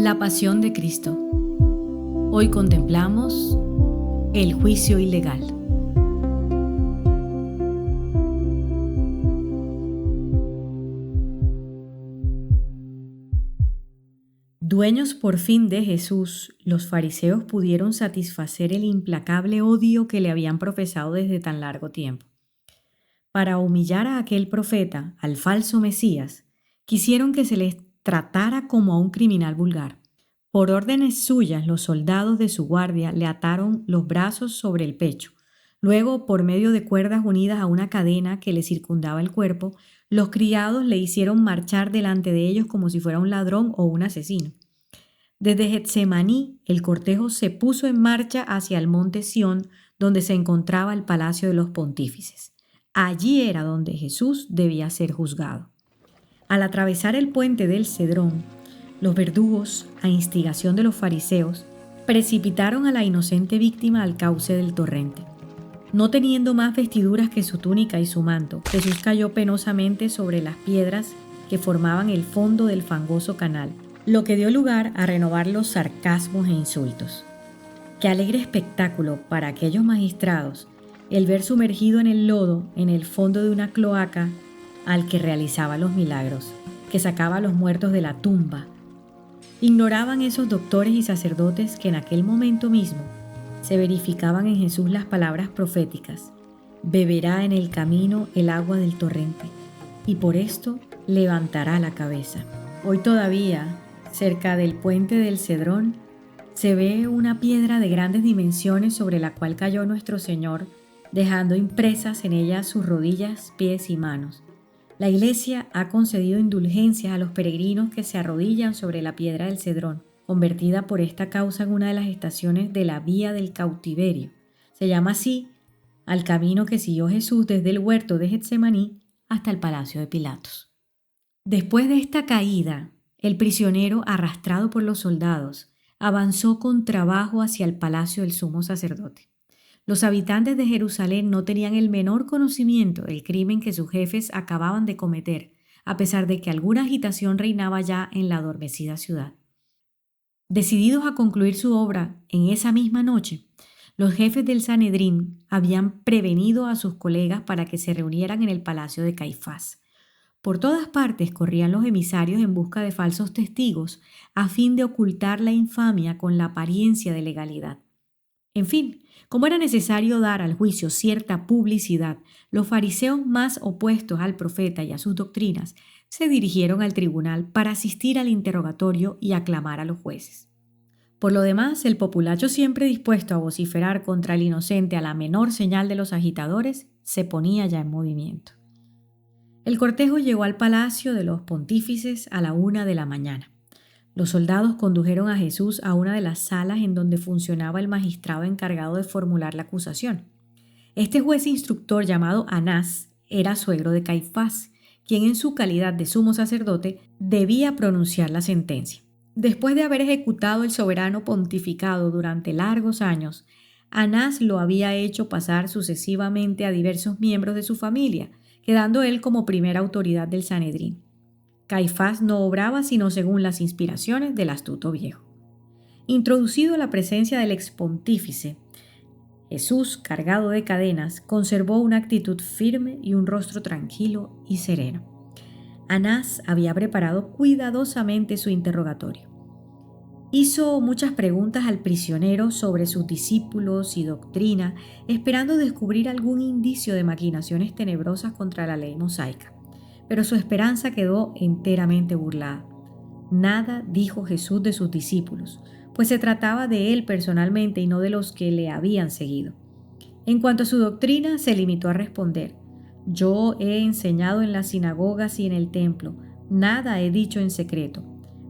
La pasión de Cristo. Hoy contemplamos el juicio ilegal. Dueños por fin de Jesús, los fariseos pudieron satisfacer el implacable odio que le habían profesado desde tan largo tiempo. Para humillar a aquel profeta, al falso Mesías, quisieron que se les tratara como a un criminal vulgar. Por órdenes suyas, los soldados de su guardia le ataron los brazos sobre el pecho. Luego, por medio de cuerdas unidas a una cadena que le circundaba el cuerpo, los criados le hicieron marchar delante de ellos como si fuera un ladrón o un asesino. Desde Getsemaní, el cortejo se puso en marcha hacia el monte Sión, donde se encontraba el palacio de los pontífices. Allí era donde Jesús debía ser juzgado. Al atravesar el puente del Cedrón, los verdugos, a instigación de los fariseos, precipitaron a la inocente víctima al cauce del torrente. No teniendo más vestiduras que su túnica y su manto, Jesús cayó penosamente sobre las piedras que formaban el fondo del fangoso canal, lo que dio lugar a renovar los sarcasmos e insultos. Qué alegre espectáculo para aquellos magistrados el ver sumergido en el lodo, en el fondo de una cloaca, al que realizaba los milagros, que sacaba a los muertos de la tumba. Ignoraban esos doctores y sacerdotes que en aquel momento mismo se verificaban en Jesús las palabras proféticas: beberá en el camino el agua del torrente, y por esto levantará la cabeza. Hoy todavía, cerca del puente del Cedrón, se ve una piedra de grandes dimensiones sobre la cual cayó nuestro Señor, dejando impresas en ella sus rodillas, pies y manos. La Iglesia ha concedido indulgencias a los peregrinos que se arrodillan sobre la piedra del Cedrón, convertida por esta causa en una de las estaciones de la Vía del Cautiverio. Se llama así al camino que siguió Jesús desde el huerto de Getsemaní hasta el palacio de Pilatos. Después de esta caída, el prisionero, arrastrado por los soldados, avanzó con trabajo hacia el palacio del sumo sacerdote. Los habitantes de Jerusalén no tenían el menor conocimiento del crimen que sus jefes acababan de cometer, a pesar de que alguna agitación reinaba ya en la adormecida ciudad. Decididos a concluir su obra en esa misma noche, los jefes del Sanedrín habían prevenido a sus colegas para que se reunieran en el palacio de Caifás. Por todas partes corrían los emisarios en busca de falsos testigos a fin de ocultar la infamia con la apariencia de legalidad. En fin, como era necesario dar al juicio cierta publicidad, los fariseos más opuestos al profeta y a sus doctrinas se dirigieron al tribunal para asistir al interrogatorio y aclamar a los jueces. Por lo demás, el populacho, siempre dispuesto a vociferar contra el inocente a la menor señal de los agitadores, se ponía ya en movimiento. El cortejo llegó al palacio de los pontífices a la 1 de la mañana. Los soldados condujeron a Jesús a una de las salas en donde funcionaba el magistrado encargado de formular la acusación. Este juez instructor llamado Anás era suegro de Caifás, quien en su calidad de sumo sacerdote debía pronunciar la sentencia. Después de haber ejecutado el soberano pontificado durante largos años, Anás lo había hecho pasar sucesivamente a diversos miembros de su familia, quedando él como primera autoridad del Sanedrín. Caifás no obraba sino según las inspiraciones del astuto viejo. Introducido a la presencia del expontífice, Jesús, cargado de cadenas, conservó una actitud firme y un rostro tranquilo y sereno. Anás había preparado cuidadosamente su interrogatorio. Hizo muchas preguntas al prisionero sobre sus discípulos y doctrina, esperando descubrir algún indicio de maquinaciones tenebrosas contra la ley mosaica. Pero su esperanza quedó enteramente burlada. Nada dijo Jesús de sus discípulos, pues se trataba de él personalmente y no de los que le habían seguido. En cuanto a su doctrina, se limitó a responder: yo he enseñado en las sinagogas y en el templo, nada he dicho en secreto.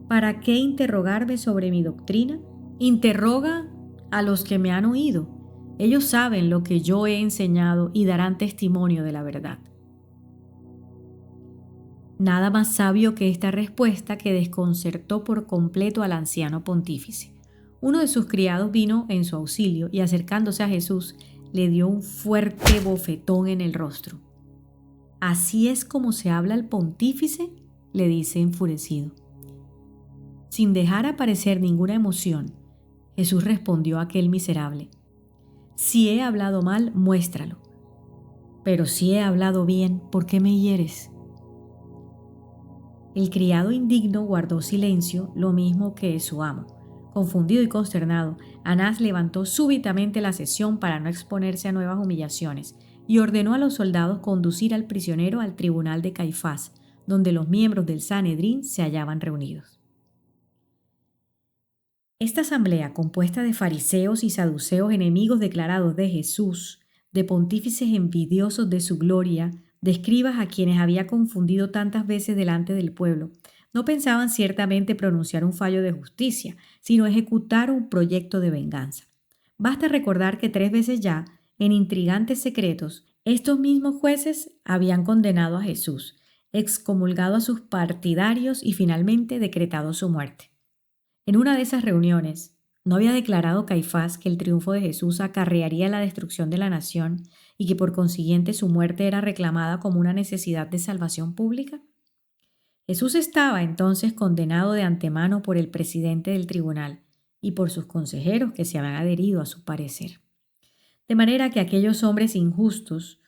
¿Para qué interrogarme sobre mi doctrina? Interroga a los que me han oído. Ellos saben lo que yo he enseñado y darán testimonio de la verdad. Nada más sabio que esta respuesta, que desconcertó por completo al anciano pontífice. Uno de sus criados vino en su auxilio y, acercándose a Jesús, le dio un fuerte bofetón en el rostro. ¿Así es como se habla al pontífice?, le dice enfurecido. Sin dejar aparecer ninguna emoción, Jesús respondió a aquel miserable: si he hablado mal, muéstralo. Pero si he hablado bien, ¿por qué me hieres? El criado indigno guardó silencio, lo mismo que su amo. Confundido y consternado, Anás levantó súbitamente la sesión para no exponerse a nuevas humillaciones y ordenó a los soldados conducir al prisionero al tribunal de Caifás, donde los miembros del Sanedrín se hallaban reunidos. Esta asamblea, compuesta de fariseos y saduceos enemigos declarados de Jesús, de pontífices envidiosos de su gloria, de escribas a quienes había confundido tantas veces delante del pueblo, no pensaban ciertamente pronunciar un fallo de justicia, sino ejecutar un proyecto de venganza. Basta recordar que 3 veces ya, en intrigantes secretos, estos mismos jueces habían condenado a Jesús, excomulgado a sus partidarios y finalmente decretado su muerte. En una de esas reuniones, ¿no había declarado Caifás que el triunfo de Jesús acarrearía la destrucción de la nación y que por consiguiente su muerte era reclamada como una necesidad de salvación pública? Jesús estaba entonces condenado de antemano por el presidente del tribunal y por sus consejeros que se habían adherido a su parecer. De manera que aquellos hombres injustos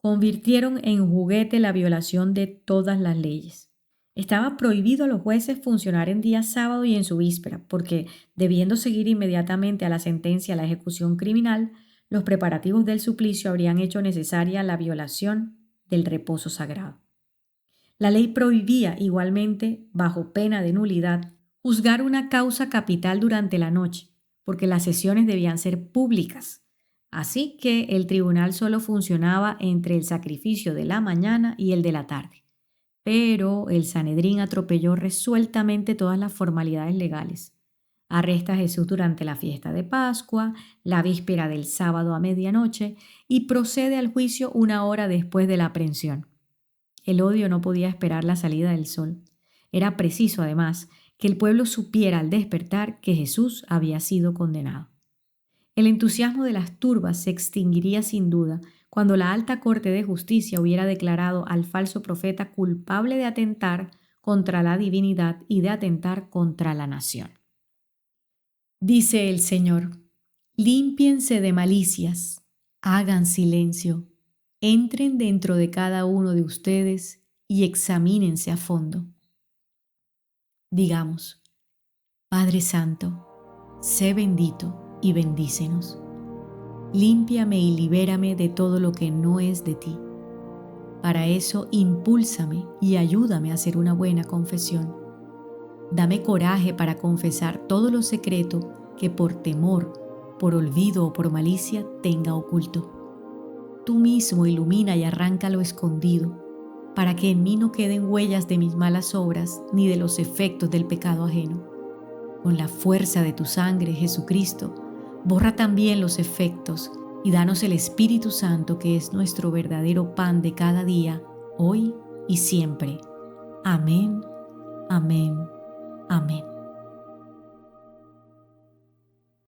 convirtieron en juguete la violación de todas las leyes. Estaba prohibido a los jueces funcionar en día sábado y en su víspera, porque, debiendo seguir inmediatamente a la sentencia la ejecución criminal, los preparativos del suplicio habrían hecho necesaria la violación del reposo sagrado. La ley prohibía igualmente, bajo pena de nulidad, juzgar una causa capital durante la noche, porque las sesiones debían ser públicas. Así que el tribunal solo funcionaba entre el sacrificio de la mañana y el de la tarde. Pero el Sanedrín atropelló resueltamente todas las formalidades legales. Arresta a Jesús durante la fiesta de Pascua, la víspera del sábado a medianoche, y procede al juicio 1 hora después de la aprehensión. El odio no podía esperar la salida del sol. Era preciso, además, que el pueblo supiera al despertar que Jesús había sido condenado. El entusiasmo de las turbas se extinguiría sin duda cuando la alta corte de justicia hubiera declarado al falso profeta culpable de atentar contra la divinidad y de atentar contra la nación. Dice el Señor: límpiense de malicias, hagan silencio, entren dentro de cada uno de ustedes y examínense a fondo. Digamos: Padre Santo, sé bendito y bendícenos. Límpiame y libérame de todo lo que no es de ti. Para eso, impúlsame y ayúdame a hacer una buena confesión. Dame coraje para confesar todo lo secreto que por temor, por olvido o por malicia tenga oculto. Tú mismo ilumina y arranca lo escondido, para que en mí no queden huellas de mis malas obras ni de los efectos del pecado ajeno. Con la fuerza de tu sangre, Jesucristo, borra también los efectos y danos el Espíritu Santo, que es nuestro verdadero pan de cada día, hoy y siempre. Amén, amén, amén.